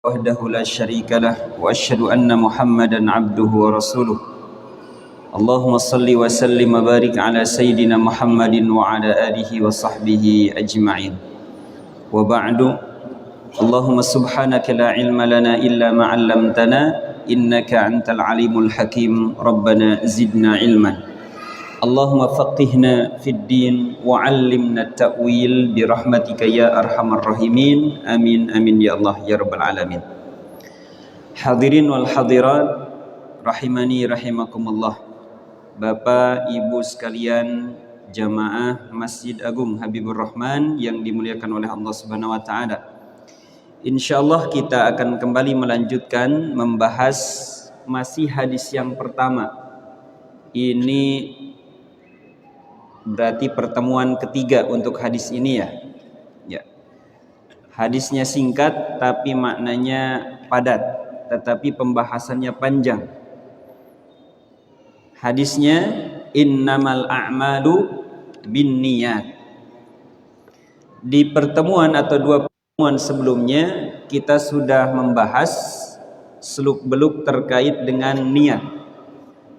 وحده لا شريك له وأشهد أن محمدا عبده ورسوله اللهم صل وسلم وبارك على سيدنا محمد وعلى آله وصحبه أجمعين وبعد اللهم سبحانك لا علم لنا إلا ما علمتنا إنك أنت العليم الحكيم ربنا زدنا علما اللهم فقهنا في الدين وعلمنا التأويل برحمتك يا أرحم الراحمين آمين آمين يا الله يا رب العالمين. Hadirin wal hadirat rahimani rahimakumullah. Bapak Ibu sekalian jamaah Masjid Agung Habibur Rahman yang dimuliakan oleh Allah Subhanahu wa taala. Insyaallah kita akan kembali melanjutkan membahas masih hadis yang pertama. Ini berarti pertemuan ketiga untuk hadis ini ya. Hadisnya singkat tapi maknanya padat, tetapi pembahasannya panjang. Hadisnya innamal a'malu binniyat. Di pertemuan atau dua pertemuan sebelumnya kita sudah membahas seluk-beluk terkait dengan niat.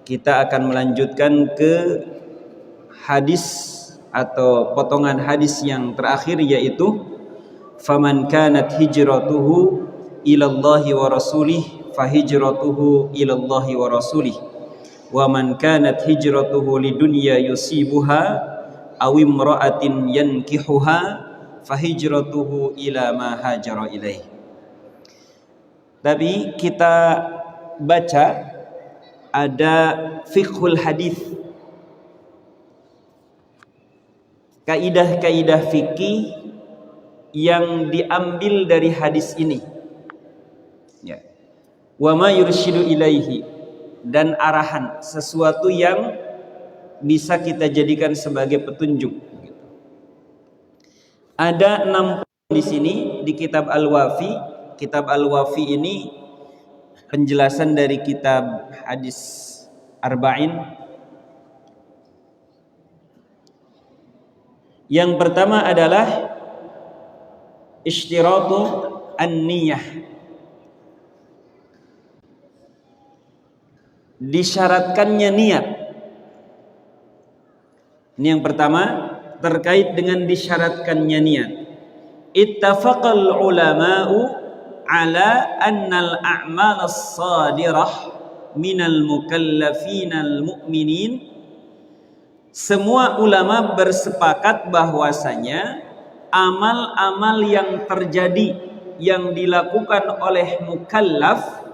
Kita akan melanjutkan ke hadis atau potongan hadis yang terakhir, yaitu faman kanat hijratuhu ilallahi wa rasulih fahijratuhu ilallahi wa rasulih wa man kanat hijratuhu lidunya yusibuha aw imra'atin yankihuha fahijratuhu ila ma hajara ilaih. Tapi kita baca ada fiqhul hadis, kaidah-kaidah fikih yang diambil dari hadis ini. Ya. Wa ma yursyidu ilaihi, dan arahan, sesuatu yang bisa kita jadikan sebagai petunjuk. Ada 6 poin di sini di kitab Al-Wafi. Kitab Al-Wafi ini penjelasan dari kitab hadis Arba'in. Yang pertama adalah ishtiratu an-niyah. Disyaratkannya niat. Ini yang pertama terkait dengan disyaratkannya niat. Ittafaqal ulama'u ala annal a'mal as-sadirah minal mukallafinal mu'minin. Semua ulama bersepakat bahwasanya amal-amal yang terjadi, yang dilakukan oleh mukallaf,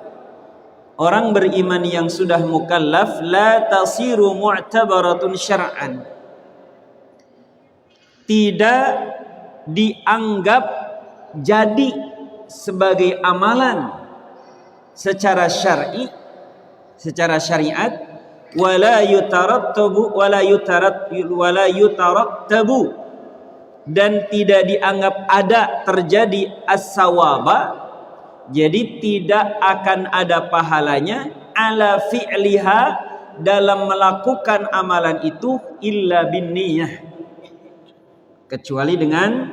orang beriman yang sudah mukallaf, la tasiru mu'tabaratun syar'an, tidak dianggap jadi sebagai amalan secara syar'i, secara syariat, wala yutarattabu, dan tidak dianggap ada terjadi as-sawaba, jadi tidak akan ada pahalanya ala fi'liha, dalam melakukan amalan itu, illa bin niyah, kecuali dengan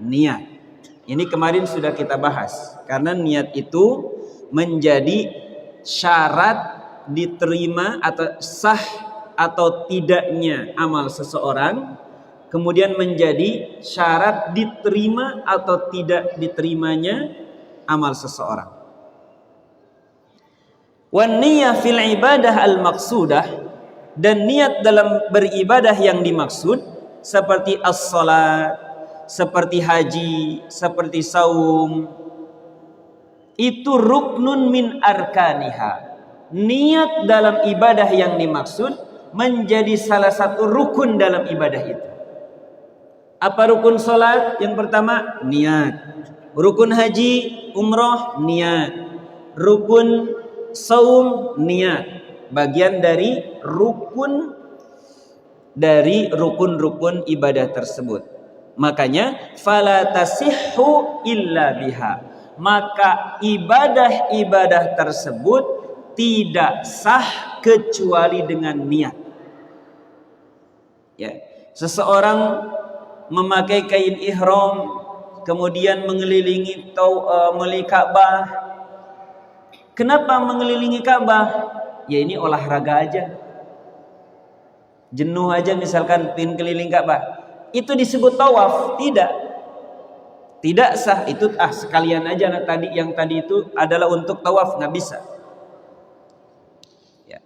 niat. Ini kemarin sudah kita bahas, karena niat itu menjadi syarat diterima atau sah atau tidaknya amal seseorang, kemudian menjadi syarat diterima atau tidak diterimanya amal seseorang. Wan niyyah fil ibadah al maqsudah, dan niat dalam beribadah yang dimaksud seperti as-salat, seperti haji, seperti saum, itu ruknun min arkaniha. Niat dalam ibadah yang dimaksud menjadi salah satu rukun dalam ibadah itu. Apa rukun salat? Yang pertama, niat. Rukun haji, umroh, niat. Rukun saum, niat. Bagian dari rukun-rukun ibadah tersebut. Makanya fala tasihhu illa biha. Maka ibadah-ibadah tersebut tidak sah kecuali dengan niat. Ya, seseorang memakai kain ihram, kemudian mengelilingi Ka'bah. Kenapa mengelilingi Ka'bah? Ya ini olahraga aja. Jenuh aja misalkan pin keliling Ka'bah. Itu disebut tawaf? Tidak. Tidak sah. Itu sekalian aja yang tadi itu adalah untuk tawaf, nggak bisa. Ya.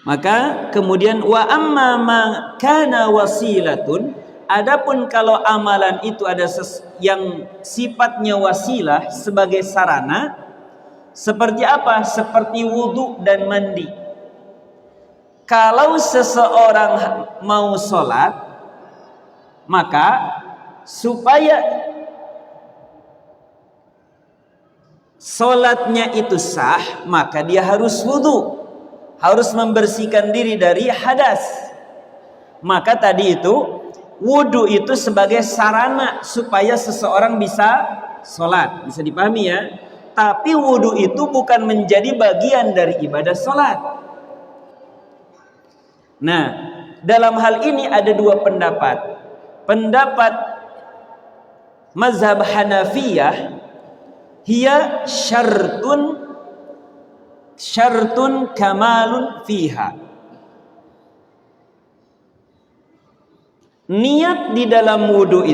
Maka kemudian wa amma ma kana wasilatun, adapun kalau amalan itu ada yang sifatnya wasilah sebagai sarana, seperti apa? Seperti wudu dan mandi. Kalau seseorang mau sholat, maka supaya sholatnya itu sah, maka dia harus wudu, harus membersihkan diri dari hadas. Maka tadi itu wudu itu sebagai sarana supaya seseorang bisa sholat, bisa dipahami ya. Tapi wudu itu bukan menjadi bagian dari ibadah sholat. Nah, dalam hal ini ada dua pendapat. Pendapat mazhab Hanafiyah, hiya syartun kamalun fiha. Niat di dalam wudu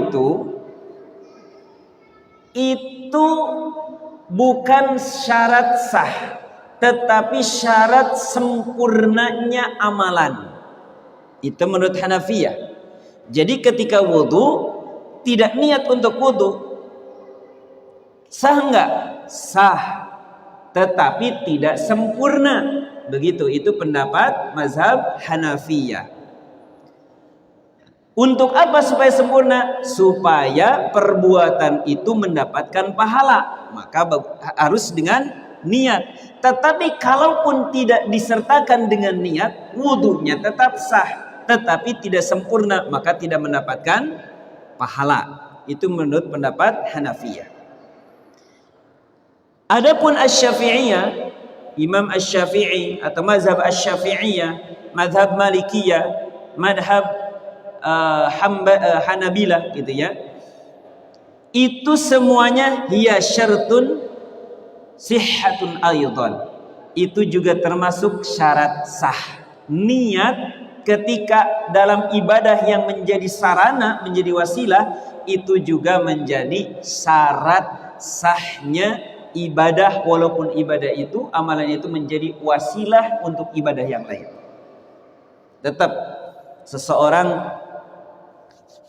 itu bukan syarat sah, tetapi syarat sempurnanya amalan. Itu menurut Hanafiyah. Jadi ketika wudu tidak niat untuk wudu, sah enggak? Sah, tetapi tidak sempurna. Begitu, itu pendapat mazhab Hanafiyah. Untuk apa supaya sempurna? Supaya perbuatan itu mendapatkan pahala, maka harus dengan niat. Tetapi kalaupun tidak disertakan dengan niat, wudunya tetap sah, tetapi tidak sempurna, maka tidak mendapatkan pahala. Itu menurut pendapat Hanafiyah. Adapun Asy-Syafi'iyah, Imam Asy-Syafi'i atau mazhab Asy-Syafi'iyah, mazhab Malikiyah, mazhab Hanabilah gitu ya. Itu semuanya hiya syartun sihhatun aidan. Itu juga termasuk syarat sah. Niat ketika dalam ibadah yang menjadi sarana, menjadi wasilah, itu juga menjadi syarat sahnya ibadah, walaupun ibadah itu, amalan itu menjadi wasilah untuk ibadah yang lain. Tetap seseorang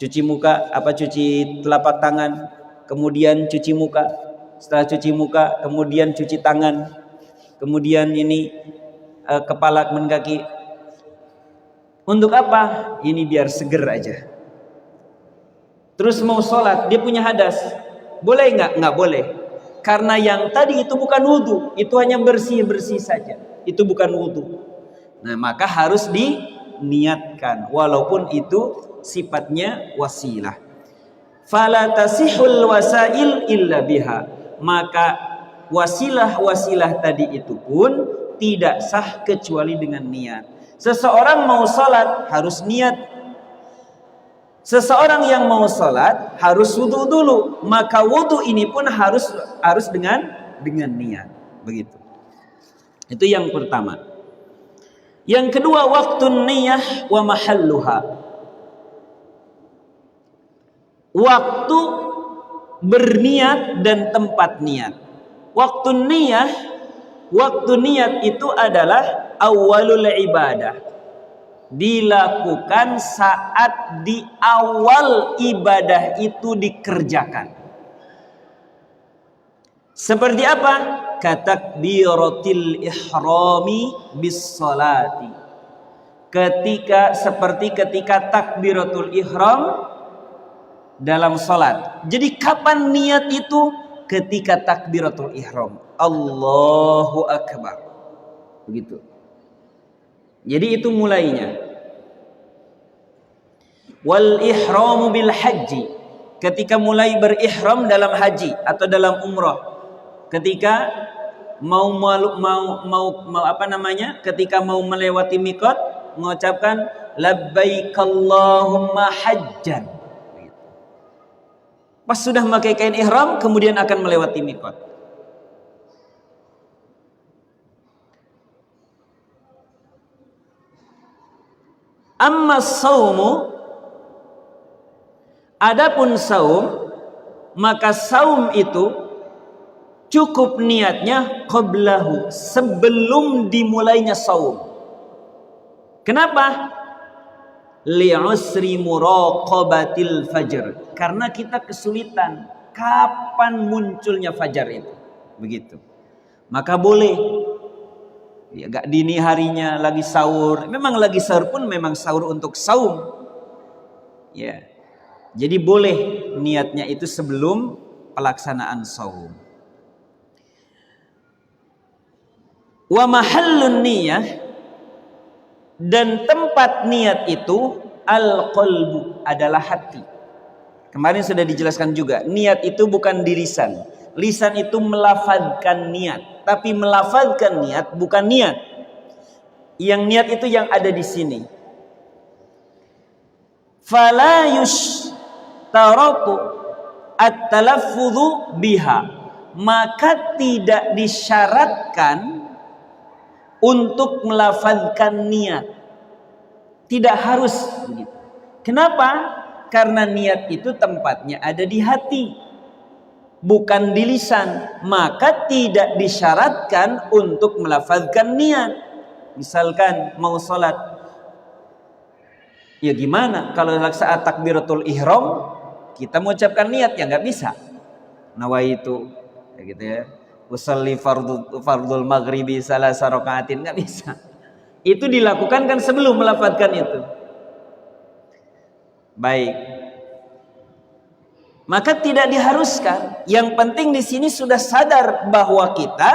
cuci muka, cuci telapak tangan, kemudian cuci muka. Setelah cuci muka, kemudian cuci tangan, kemudian kepala kaki. Untuk apa? Ini biar seger aja. Terus mau sholat, dia punya hadas, boleh nggak? Nggak boleh. Karena yang tadi itu bukan wudu, itu hanya bersih saja. Itu bukan wudu. Nah, maka harus diniatkan, walaupun itu sifatnya wasilah. Fala tasihul wasail illa biha. Maka wasilah-wasilah tadi itu pun tidak sah kecuali dengan niat. Seseorang mau salat harus niat. Seseorang yang mau salat harus wudu dulu. Maka wudu ini pun harus dengan niat. Begitu. Itu yang pertama. Yang kedua, waktu niyah wa mahalluha. Waktu berniat dan tempat niat. Waktu niat itu adalah awalul ibadah. Dilakukan saat di awal ibadah itu dikerjakan. Seperti apa? Katakbiratil ihrami bis salati. Seperti ketika takbiratul ihram dalam salat. Jadi kapan niat itu? Ketika takbiratul ihram. Allahu Akbar. Begitu. Jadi itu mulainya. Wal ihramu bil haji. Ketika mulai berihram dalam haji atau dalam umrah. Ketika ketika mau melewati miqat, mengucapkan labbaik Allahumma hajjan. Pas sudah memakai kain ihram, kemudian akan melewati miqat. Amma saumu, adapun saum, maka saum itu cukup niatnya qablahu, sebelum dimulainya saum. Kenapa? Li'usri muraqabatil fajr, karena kita kesulitan kapan munculnya fajar itu. Begitu. Maka boleh ya, agak dini harinya lagi sahur. Memang lagi sahur pun memang sahur untuk saum. Ya. Jadi boleh niatnya itu sebelum pelaksanaan saum. Wa mahallun niyah, dan tempat niat itu al-qalbu, adalah hati. Kemarin sudah dijelaskan juga, niat itu bukan di lisan. Lisan itu melafazkan niat, tapi melafazkan niat bukan niat. Yang niat itu yang ada di sini. Fala yushtaratu at-talaffudhu biha, maka tidak disyaratkan untuk melafazkan niat. Tidak harus begitu. Kenapa? Karena niat itu tempatnya ada di hati, bukan di lisan. Maka tidak disyaratkan untuk melafazkan niat. Misalkan mau sholat, ya gimana kalau saat takbiratul ihram kita mengucapkan niat? Ya nggak bisa. Nawaitu, ya gitu ya. Usalli fardul maghribi salasa rakaatin, nggak bisa. Itu dilakukan kan sebelum melafazkan itu. Baik. Maka tidak diharuskan. Yang penting di sini sudah sadar bahwa kita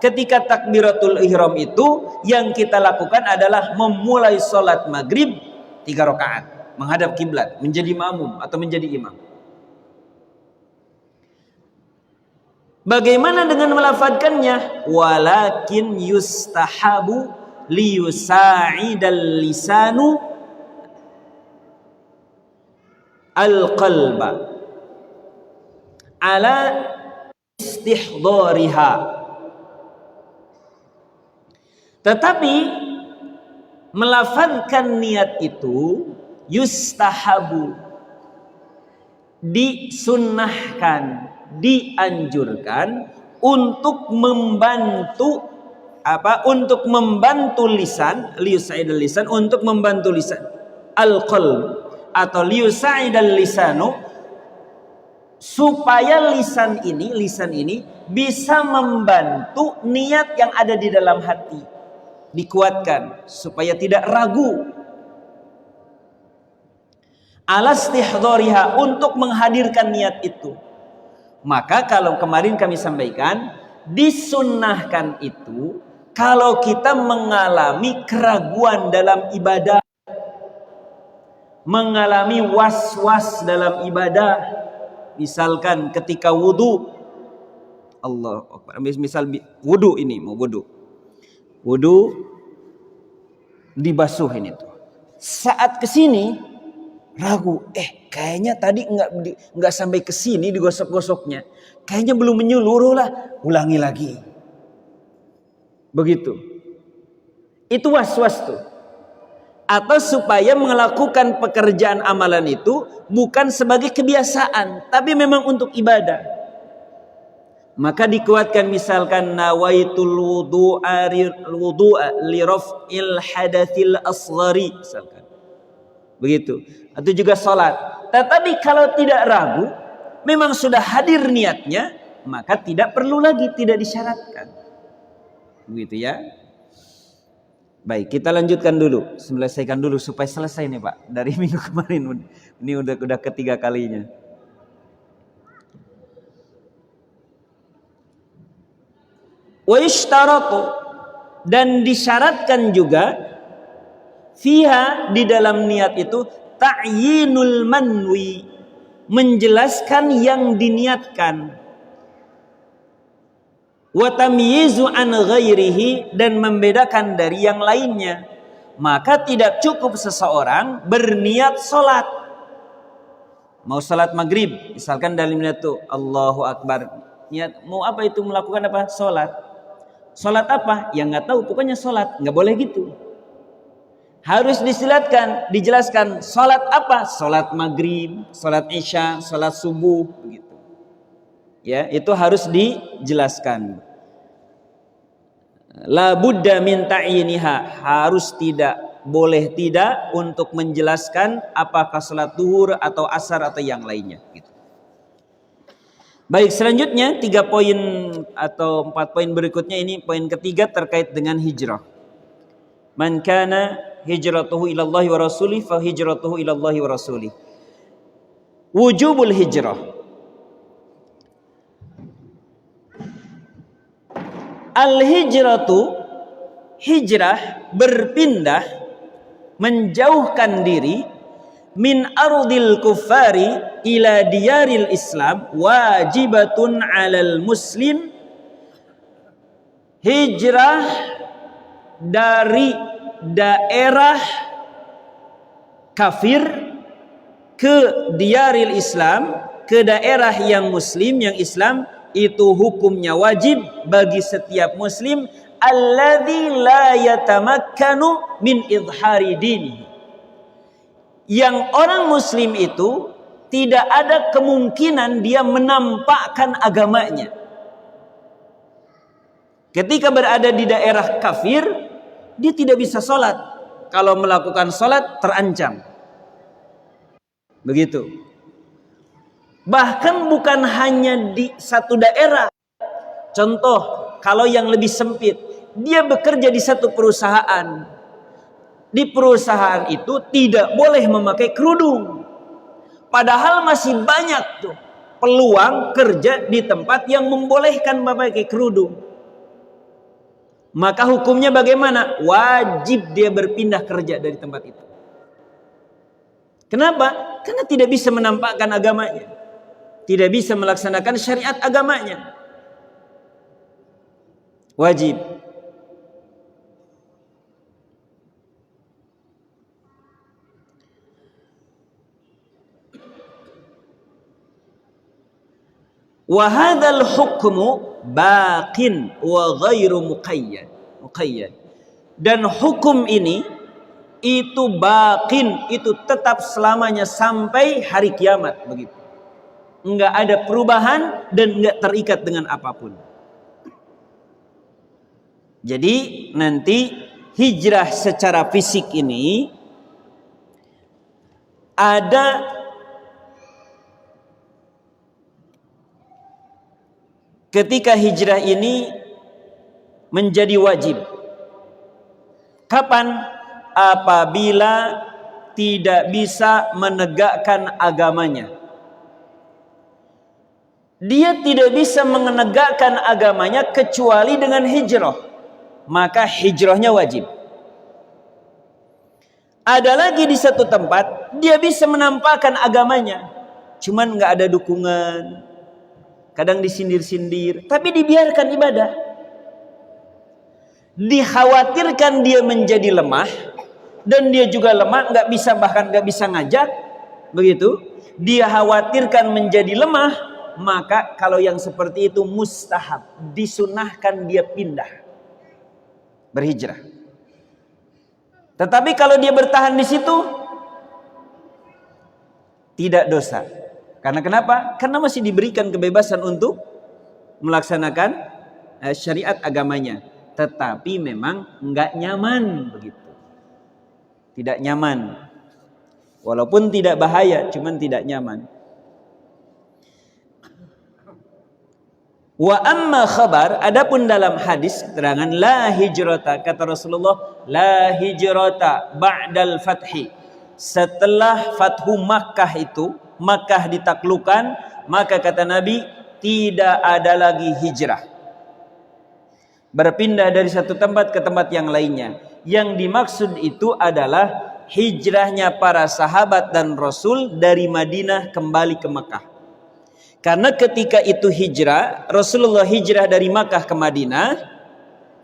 ketika takbiratul ihram itu yang kita lakukan adalah memulai sholat maghrib 3 rakaat, menghadap kiblat, menjadi makmum atau menjadi imam. Bagaimana dengan melafadzkannya? Walakin yustahabu liyusa'idal lisanu al-qalba ala istihdariha. Tetapi melafadzkan niat itu yustahabu, disunnahkan, dianjurkan untuk membantu untuk membantu lisan, liyusa'idal lisan, untuk membantu lisan al-qalb atau liyusa'idal lisanu, supaya lisan ini bisa membantu niat yang ada di dalam hati, dikuatkan supaya tidak ragu. Alastihdhariha, untuk menghadirkan niat itu. Maka kalau kemarin kami sampaikan, disunnahkan itu kalau kita mengalami keraguan dalam ibadah, mengalami was-was dalam ibadah. Misalkan ketika wudu, Allah Akbar, misal wudu ini, mau wudu dibasuh ini tuh. Saat kesini ragu, kayaknya tadi nggak sampai ke sini digosok-gosoknya, kayaknya belum menyeluruh lah, ulangi lagi. Begitu. Itu was-was tuh. Atau supaya melakukan pekerjaan amalan itu bukan sebagai kebiasaan, tapi memang untuk ibadah. Maka dikuatkan, misalkan nawaitul wudu'a li raf'il hadatsil asghari, misalkan. Begitu. Atau juga sholat. Tetapi kalau tidak ragu, memang sudah hadir niatnya, maka tidak perlu lagi, tidak disyaratkan. Begitu ya. Baik, kita lanjutkan dulu, selesaikan dulu supaya selesai nih Pak. Dari minggu kemarin, ini udah ketiga kalinya. Wa ishtaratu, dan disyaratkan juga fiha, di dalam niat itu, ta'yinul manwi, menjelaskan yang diniatkan, wa tamyizu an ghairihi, dan membedakan dari yang lainnya. Maka tidak cukup seseorang berniat sholat Mau salat maghrib, misalkan dalam niat tuh Allahu Akbar, niat mau apa itu, melakukan apa? Salat. Salat apa? Ya nggak tahu, pokoknya salat. Nggak boleh gitu. Harus dijelaskan salat apa? Salat maghrib, salat isya, salat subuh, begitu. Ya, itu harus dijelaskan. La budda min ta'yiniha, harus boleh tidak untuk menjelaskan apakah salat zuhur atau asar atau yang lainnya gitu. Baik, selanjutnya 3 poin atau 4 poin berikutnya, ini poin ketiga terkait dengan hijrah. Man kana hijratuhu ilallahi wa rasulih fa hijratuhu ilallahi wa rasulih. Wujubul hijrah. Al-hijratu, hijrah, berpindah, menjauhkan diri, min ardil kuffari ila diyaril Islam, wajibatun 'alal muslim. Hijrah dari daerah kafir ke diyaril Islam, ke daerah yang muslim, yang Islam, itu hukumnya wajib bagi setiap muslim. Alladzi la yatamakkanu min idhari dinihi, yang orang muslim itu tidak ada kemungkinan dia menampakkan agamanya. Ketika berada di daerah kafir, dia tidak bisa sholat. Kalau melakukan sholat terancam. Begitu. Bahkan bukan hanya di satu daerah. Contoh, kalau yang lebih sempit, dia bekerja di satu perusahaan. Di perusahaan itu tidak boleh memakai kerudung. Padahal masih banyak tuh peluang kerja di tempat yang membolehkan memakai kerudung. Maka hukumnya bagaimana? Wajib dia berpindah kerja dari tempat itu. Kenapa? Karena tidak bisa menampakkan agamanya. Tidak bisa melaksanakan syariat agamanya. Wajib. Wa hadzal hukmu baqin wa ghairu muqayyad. Dan hukum ini itu baqin, itu tetap selamanya sampai hari kiamat, begitu. Enggak ada perubahan dan enggak terikat dengan apapun. Jadi nanti hijrah secara fisik ini ada ketika hijrah ini menjadi wajib. Kapan? Apabila tidak bisa menegakkan agamanya. Dia tidak bisa menegakkan agamanya kecuali dengan hijrah. Maka hijrahnya wajib. Ada lagi di satu tempat dia bisa menampakkan agamanya, cuman nggak ada dukungan, kadang disindir-sindir, tapi dibiarkan ibadah. Dikhawatirkan dia menjadi lemah, dan dia juga lemah, bahkan nggak bisa ngajak, begitu. Dia khawatirkan menjadi lemah, maka kalau yang seperti itu mustahab, disunahkan dia pindah. Berhijrah. Tetapi kalau dia bertahan di situ tidak dosa. Karena kenapa? Karena masih diberikan kebebasan untuk melaksanakan syariat agamanya. Tetapi memang enggak nyaman begitu. Tidak nyaman. Walaupun tidak bahaya, cuman tidak nyaman. Wa amma khabar, adapun dalam hadis keterangan la hijrata, kata Rasulullah, la hijrata ba'dal fathi. Setelah fathu Makkah itu, Makkah ditaklukkan, maka kata Nabi tidak ada lagi hijrah. Berpindah dari satu tempat ke tempat yang lainnya. Yang dimaksud itu adalah hijrahnya para sahabat dan Rasul dari Madinah kembali ke Makkah. Karena ketika itu hijrah, Rasulullah hijrah dari Makkah ke Madinah,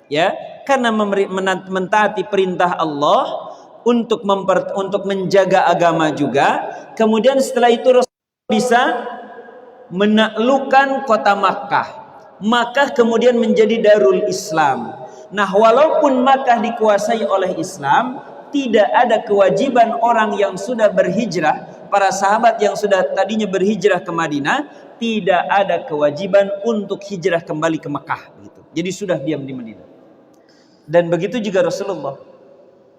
ya, karena mentaati perintah Allah untuk menjaga agama juga. Kemudian setelah itu bisa menaklukkan kota Makkah. Makkah kemudian menjadi Darul Islam. Nah, walaupun Makkah dikuasai oleh Islam, tidak ada kewajiban orang yang sudah berhijrah, para sahabat yang sudah tadinya berhijrah ke Madinah, tidak ada kewajiban untuk hijrah kembali ke Makkah gitu. Jadi sudah diam di Madinah. Dan begitu juga Rasulullah,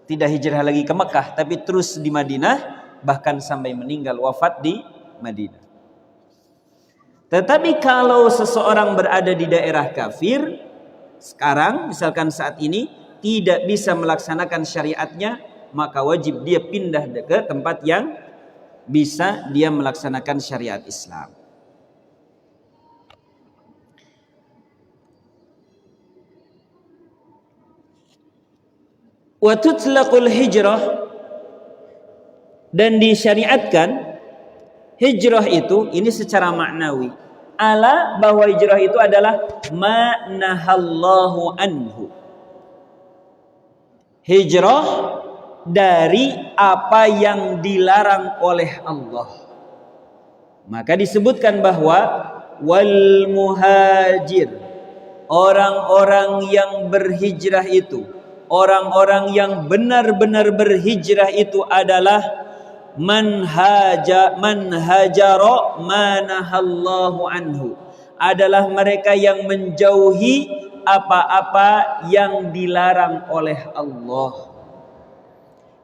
tidak hijrah lagi ke Makkah, tapi terus di Madinah, bahkan sampai meninggal wafat di Madinah. Tetapi kalau seseorang berada di daerah kafir, sekarang misalkan saat ini tidak bisa melaksanakan syariatnya, maka wajib dia pindah ke tempat yang bisa dia melaksanakan syariat Islam. Wa tutlaqul hijrah, dan disyariatkan hijrah itu ini secara maknawi, ala bahwa hijrah itu adalah ma nahallahu anhu. Hijrah dari apa yang dilarang oleh Allah. Maka disebutkan bahwa wal muhajir, orang-orang yang berhijrah itu, orang-orang yang benar-benar berhijrah itu adalah man hajara manahallahu anhu, adalah mereka yang menjauhi apa-apa yang dilarang oleh Allah.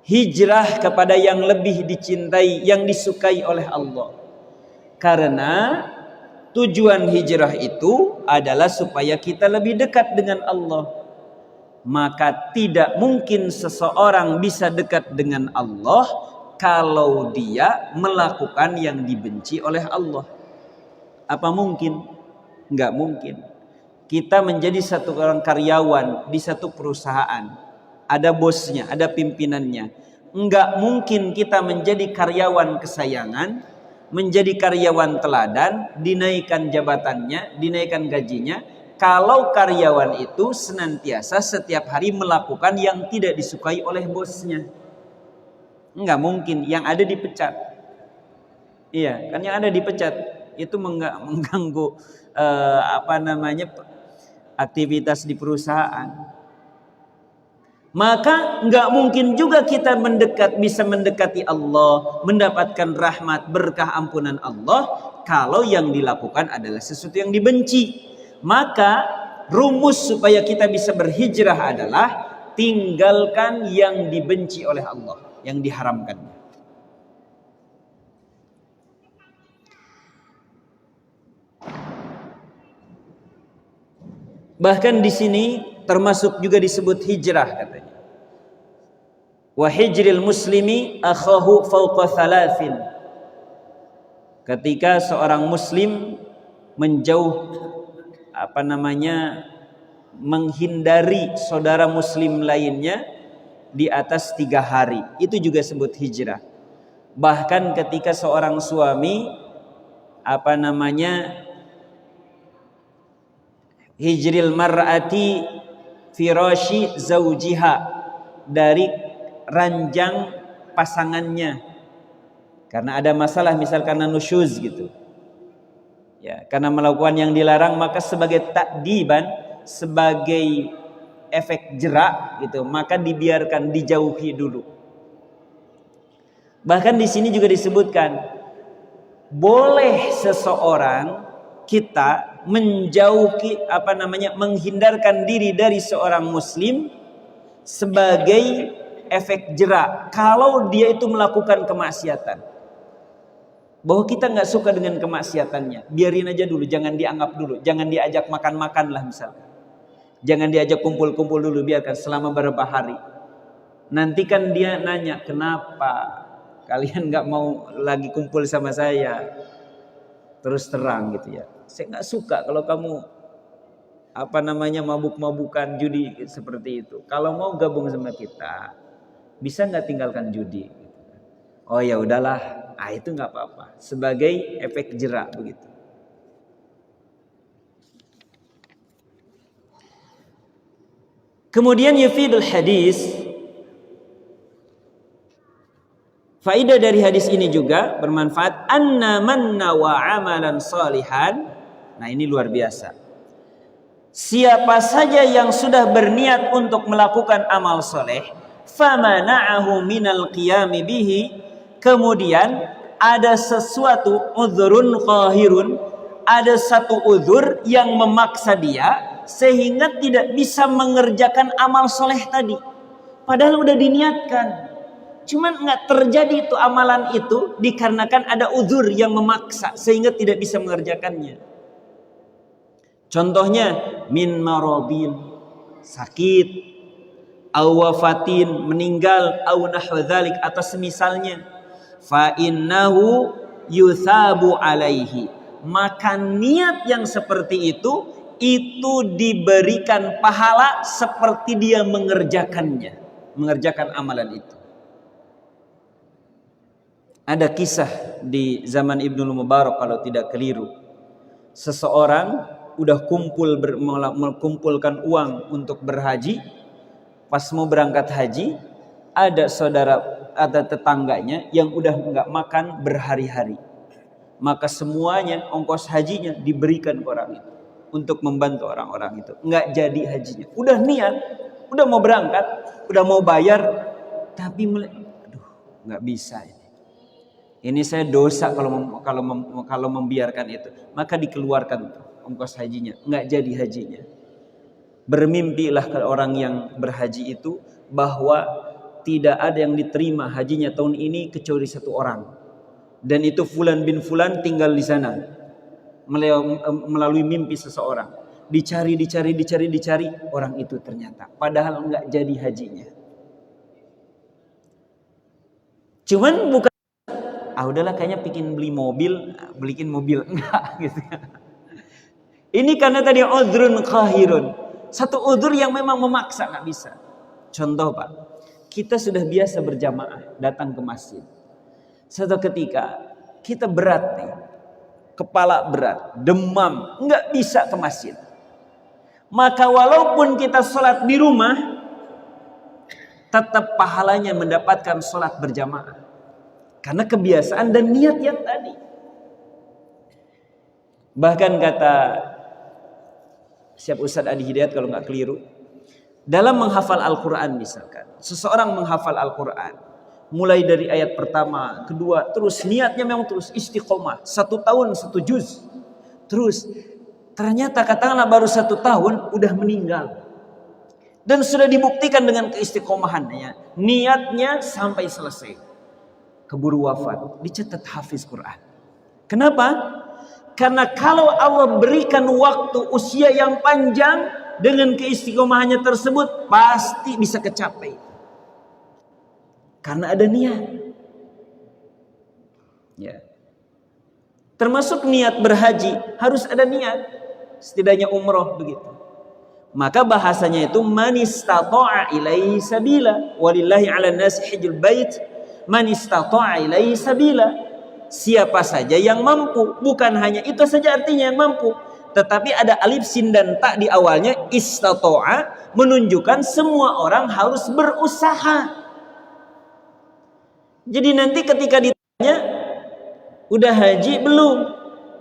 Hijrah kepada yang lebih dicintai, yang disukai oleh Allah. Karena tujuan hijrah itu adalah supaya kita lebih dekat dengan Allah. Maka tidak mungkin seseorang bisa dekat dengan Allah kalau dia melakukan yang dibenci oleh Allah. Apa mungkin? Enggak mungkin. Kita menjadi satu orang karyawan di satu perusahaan, ada bosnya, ada pimpinannya. Enggak mungkin kita menjadi karyawan kesayangan, menjadi karyawan teladan, dinaikkan jabatannya, dinaikkan gajinya, kalau karyawan itu senantiasa setiap hari melakukan yang tidak disukai oleh bosnya. Enggak mungkin, yang ada dipecat. Iya, kan yang ada dipecat itu mengganggu aktivitas di perusahaan. Maka enggak mungkin juga kita bisa mendekati Allah, mendapatkan rahmat berkah ampunan Allah kalau yang dilakukan adalah sesuatu yang dibenci. Maka rumus supaya kita bisa berhijrah adalah tinggalkan yang dibenci oleh Allah, yang diharamkan. Bahkan di sini termasuk juga disebut hijrah katanya. Wa hijril muslimi akhahu fawqa thalathin. Ketika seorang muslim menjauh menghindari saudara muslim lainnya di atas 3 hari, itu juga sebut hijrah. Bahkan ketika seorang suami hijril mar'ati firashi zaujiha, dari ranjang pasangannya karena ada masalah, misal karena nusyuz gitu ya, karena melakukan yang dilarang, maka sebagai takdiban, sebagai efek jerak gitu, maka dibiarkan, dijauhi dulu. Bahkan di sini juga disebutkan boleh seseorang kita menjauhi menghindarkan diri dari seorang muslim sebagai efek jerak kalau dia itu melakukan kemaksiatan. Bahwa kita nggak suka dengan kemaksiatannya, biarin aja dulu, jangan dianggap dulu, jangan diajak makan-makan lah misalkan, jangan diajak kumpul-kumpul dulu, biarkan selama beberapa hari. Nanti kan dia nanya, kenapa kalian nggak mau lagi kumpul sama saya? Terus terang gitu ya, saya nggak suka kalau kamu mabuk-mabukan, judi seperti itu. Kalau mau gabung sama kita, bisa nggak tinggalkan judi? Oh ya udahlah. Itu nggak apa-apa, sebagai efek jerak begitu. Kemudian yufidul hadis Faidah dari hadis ini juga bermanfaat, anna man nawa amalan salihan. Nah, ini luar biasa. Siapa saja yang sudah berniat untuk melakukan amal soleh, famana'ahu minal qiyami bihi, kemudian ada sesuatu uzrun qahirun, ada satu uzur yang memaksa dia sehingga tidak bisa mengerjakan amal soleh tadi. Padahal udah diniatkan, cuman nggak terjadi itu amalan itu dikarenakan ada uzur yang memaksa sehingga tidak bisa mengerjakannya. Contohnya min maradin, sakit, aw wafatin, meninggal, aw nahwa dzalik, atau semisalnya. Fa innahu yuthabu alaihi, maka niat yang seperti itu diberikan pahala seperti dia mengerjakannya, mengerjakan amalan itu. Ada kisah di zaman Ibnul Mubarak kalau tidak keliru. Seseorang udah mengumpulkan uang untuk berhaji. Pas mau berangkat haji, ada tetangganya yang udah nggak makan berhari-hari. Maka semuanya ongkos hajinya diberikan ke orang itu untuk membantu orang-orang itu. Nggak jadi hajinya. Udah niat, udah mau berangkat, udah mau bayar, tapi nggak bisa ini. Ini saya dosa kalau membiarkan itu. Maka dikeluarkan ongkos hajinya, nggak jadi hajinya. Bermimpilah ke orang yang berhaji itu bahwa tidak ada yang diterima hajinya tahun ini kecuali satu orang, dan itu Fulan bin Fulan tinggal di sana. Melalui mimpi seseorang, dicari orang itu ternyata, padahal nggak jadi hajinya. Cuman bukan udahlah kayaknya beliin mobil enggak gitu ya. Ini karena tadi udhrun qahirun, satu udhur yang memang memaksa, nggak bisa. Contoh Pak, kita sudah biasa berjamaah datang ke masjid. Suatu ketika kita berat nih, kepala berat, demam, nggak bisa ke masjid. Maka walaupun kita sholat di rumah, tetap pahalanya mendapatkan sholat berjamaah. Karena kebiasaan dan niat yang tadi. Bahkan kata Syekh Ustadz Adi Hidayat kalau nggak keliru, dalam menghafal Al-Quran misalkan, seseorang menghafal Al-Quran, mulai dari ayat pertama, kedua, terus niatnya memang terus istiqomah, 1 tahun 1 juz, terus ternyata katakanlah baru 1 tahun udah meninggal, dan sudah dibuktikan dengan keistiqomahannya, niatnya sampai selesai, keburu wafat, dicatat hafiz Quran. Kenapa? Karena kalau Allah berikan waktu usia yang panjang dengan keistiqomahannya tersebut, pasti bisa kecapai. Karena ada niat. Ya. Termasuk niat berhaji, harus ada niat. Setidaknya umroh begitu. Maka bahasanya itu man istata'a ilaihi sabila, walillahi 'alan nasi hajjul bait man istata'a ilaihi sabila. Siapa saja yang mampu, bukan hanya itu saja artinya yang mampu, tetapi ada alif sin dan ta di awalnya, istata'a, menunjukkan semua orang harus berusaha. Jadi nanti ketika ditanya, udah haji belum?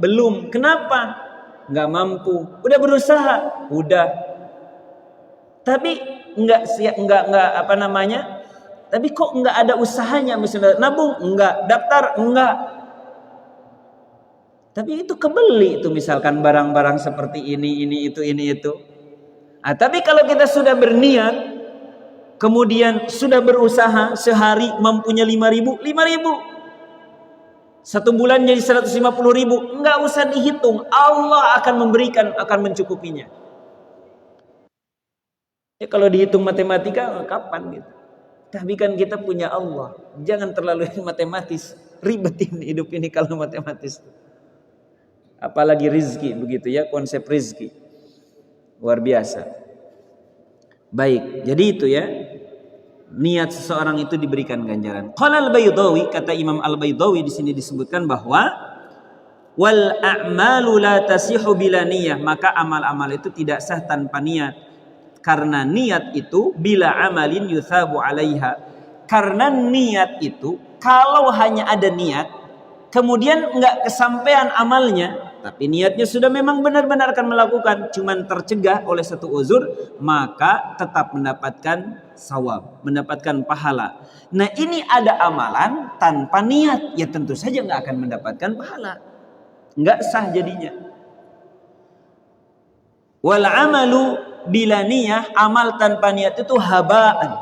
Belum. Kenapa? Nggak mampu. Udah berusaha? Udah. Tapi tapi kok nggak ada usahanya, misalnya nabung enggak, daftar enggak. Tapi itu kebeli itu misalkan barang-barang seperti ini itu. Tapi kalau kita sudah berniat, kemudian sudah berusaha, sehari mampunya 5.000, 1 bulan jadi 150.000, enggak usah dihitung, Allah akan memberikan, akan mencukupinya. Ya kalau dihitung matematika kapan gitu. Tapi kan kita punya Allah, jangan terlalu matematis, ribetin hidup ini kalau matematis. Apalagi rizki, begitu ya, konsep rizki luar biasa. Baik, jadi itu ya, niat seseorang itu diberikan ganjaran. Qala al-Baydawi, kata Imam al-Baydawi di sini disebutkan bahwa wal a'malu la tasihu bila niyah, maka amal-amal itu tidak sah tanpa niat. Karena niat itu bila amalin yuthabu alaiha, karena niat itu Kalau hanya ada niat, kemudian nggak kesampaian amalnya, tapi niatnya sudah memang benar-benar akan melakukan, cuman tercegah oleh satu uzur, maka tetap mendapatkan sawab, mendapatkan pahala. Nah ini ada amalan tanpa niat, ya tentu saja nggak akan mendapatkan pahala, nggak sah jadinya. Wal amalu bila niyah, amal tanpa niat itu habaan,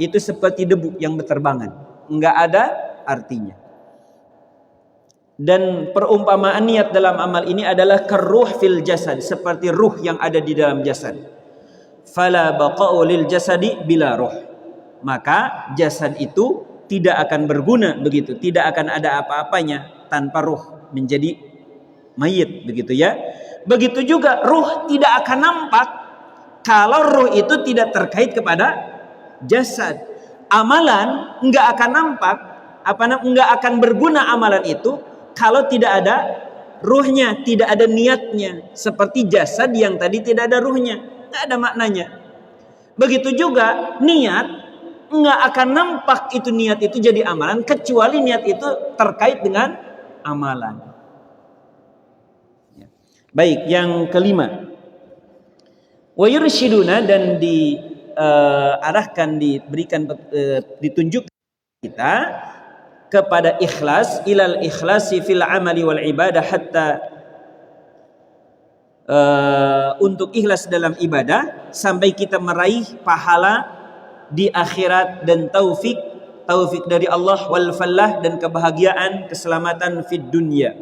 itu seperti debu yang berterbangan, nggak ada artinya. Dan perumpamaan niat dalam amal ini adalah keruh fil jasad, seperti ruh yang ada di dalam jasad. Fala baqa'u lil jasadi bila ruh, maka jasad itu tidak akan berguna begitu, tidak akan ada apa-apanya tanpa ruh, menjadi mayit begitu ya. Begitu juga ruh tidak akan nampak kalau ruh itu tidak terkait kepada jasad. Amalan enggak akan nampak, enggak akan berguna amalan itu kalau tidak ada ruhnya, tidak ada niatnya. Seperti jasad yang tadi tidak ada ruhnya, enggak ada maknanya. Begitu juga niat, enggak akan nampak itu niat itu jadi amalan kecuali niat itu terkait dengan amalan. Baik, yang kelima, wa yurshiduna, dan diarahkan, diberikan, ditunjukkan kita kepada ikhlas, ilal ikhlasi fil amali wal ibadah, hatta untuk ikhlas dalam ibadah sampai kita meraih pahala di akhirat, dan taufik dari Allah, wal fallah, dan kebahagiaan, keselamatan fid dunya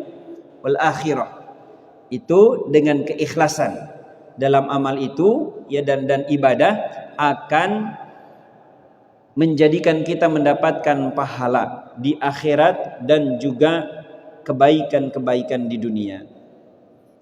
wal akhirah. Itu dengan keikhlasan dalam amal itu ya, dan ibadah akan menjadikan kita mendapatkan pahala di akhirat dan juga kebaikan-kebaikan di dunia.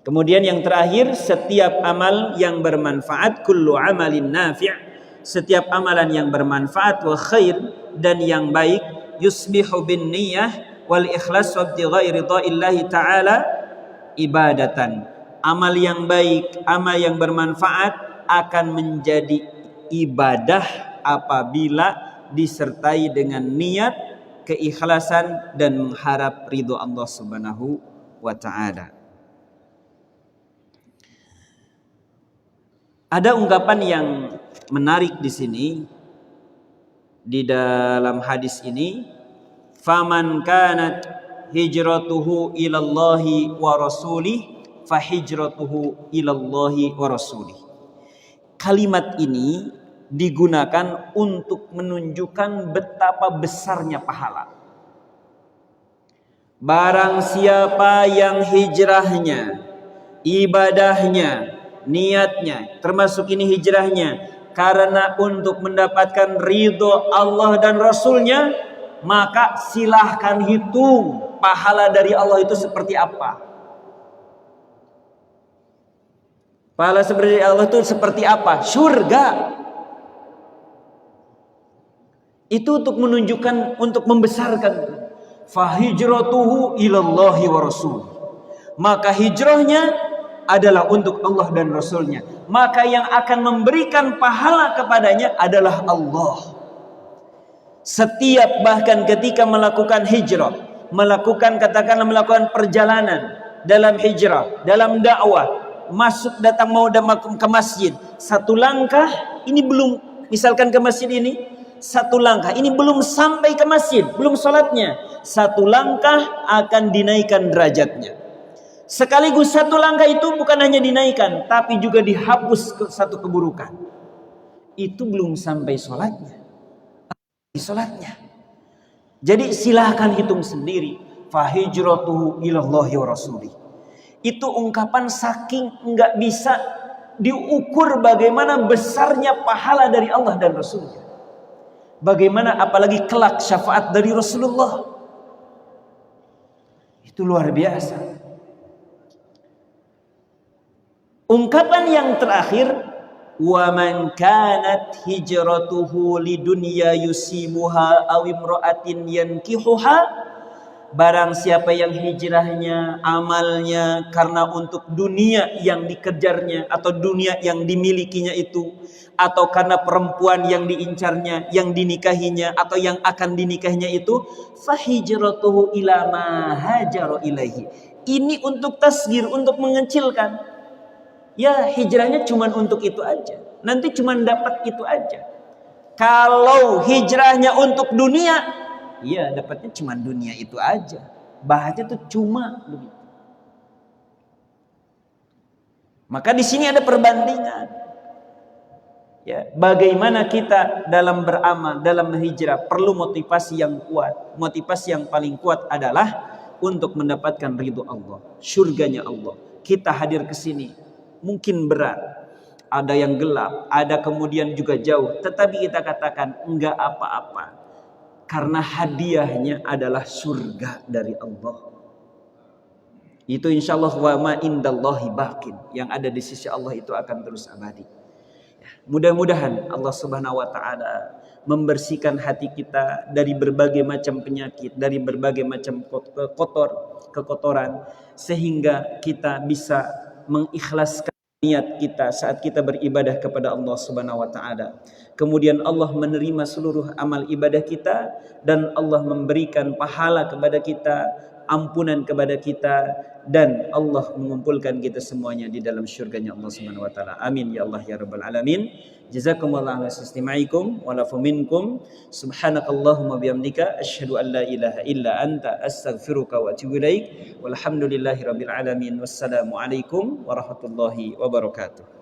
Kemudian yang terakhir, setiap amal yang bermanfaat, kullu amalin nafi', setiap amalan yang bermanfaat, wa khair, dan yang baik, yusbihu bin niyyah wal ikhlas wa ibtigha'i ridha'illahi ta'ala ibadatan. Amal yang baik, amal yang bermanfaat akan menjadi ibadah apabila disertai dengan niat, keikhlasan, dan mengharap ridho Allah Subhanahu wa ta'ala. Ada ungkapan yang menarik di sini di dalam hadis ini, faman kanat hijratuhu ilallahi wa rasulih fa hijratuhu ilallahi wa rasulih. Kalimat ini digunakan untuk menunjukkan betapa besarnya pahala. Barang siapa yang hijrahnya, ibadahnya, niatnya, termasuk ini hijrahnya, karena untuk mendapatkan ridho Allah dan Rasulnya, maka silahkan hitung pahala dari Allah itu seperti apa. Pahala seperti Allah itu seperti apa? Surga. Itu untuk menunjukkan, untuk membesarkan. Fahijratuhu ilallahi wa rasul. Maka hijrahnya adalah untuk Allah dan Rasulnya. Maka yang akan memberikan pahala kepadanya adalah Allah. Setiap, bahkan ketika melakukan hijrah, katakanlah melakukan perjalanan dalam hijrah, dalam dakwah, datang ke masjid, satu langkah, ini belum, misalkan ke masjid ini, satu langkah, ini belum sampai ke masjid, belum sholatnya, satu langkah akan dinaikkan derajatnya. Sekaligus satu langkah itu bukan hanya dinaikkan, tapi juga dihapus satu keburukan. Itu belum sampai sholatnya, di sholatnya. Jadi silahkan hitung sendiri. Fahijratuhu ilallahi wa rasulih. Itu ungkapan saking enggak bisa diukur bagaimana besarnya pahala dari Allah dan Rasulnya. Bagaimana apalagi kelak syafaat dari Rasulullah. Itu luar biasa. Ungkapan yang terakhir, wa man kanat hijratuhu lidunya yusibuha aw imra'atin yankihuha Barang siapa yang hijrahnya, amalnya karena untuk dunia yang dikejarnya atau dunia yang dimilikinya itu, atau karena perempuan yang diincarnya, yang dinikahinya atau yang akan dinikahinya itu, fahijratuhu ila ma hajara ilaihi. Ini untuk tasgir, untuk mengecilkan. Ya, hijrahnya cuma untuk itu aja. Nanti cuma dapat itu aja. Kalau hijrahnya untuk dunia, iya, dapatnya cuma dunia itu aja. Bahasnya tuh cuma begitu. Maka di sini ada perbandingan. Ya, bagaimana kita dalam beramal, dalam berhijrah perlu motivasi yang kuat. Motivasi yang paling kuat adalah untuk mendapatkan ridho Allah, surganya Allah. Kita hadir ke sini mungkin berat, ada yang gelap, ada kemudian juga jauh, tetapi kita katakan enggak apa-apa. Karena hadiahnya adalah surga dari Allah. Itu insya Allah wa ma indallahi baqin. Yang ada di sisi Allah itu akan terus abadi. Mudah-mudahan Allah Subhanahu wa taala membersihkan hati kita dari berbagai macam penyakit, dari berbagai macam kekotoran, sehingga kita bisa mengikhlaskan niat kita saat kita beribadah kepada Allah Subhanahu wa taala. Kemudian Allah menerima seluruh amal ibadah kita dan Allah memberikan pahala kepada kita, ampunan kepada kita, dan Allah mengumpulkan kita semuanya di dalam syurganya Allah Subhanahu wa taala. Amin ya Allah ya rabbal alamin. Jazakumullahu khairan istimaikum wa lafu minkum. Subhanakallahumma bihamdika asyhadu an la ilaha illa anta astaghfiruka wa atubu ilaik. Walhamdulillahirabbil alamin. Wassalamu alaikum warahmatullahi wabarakatuh.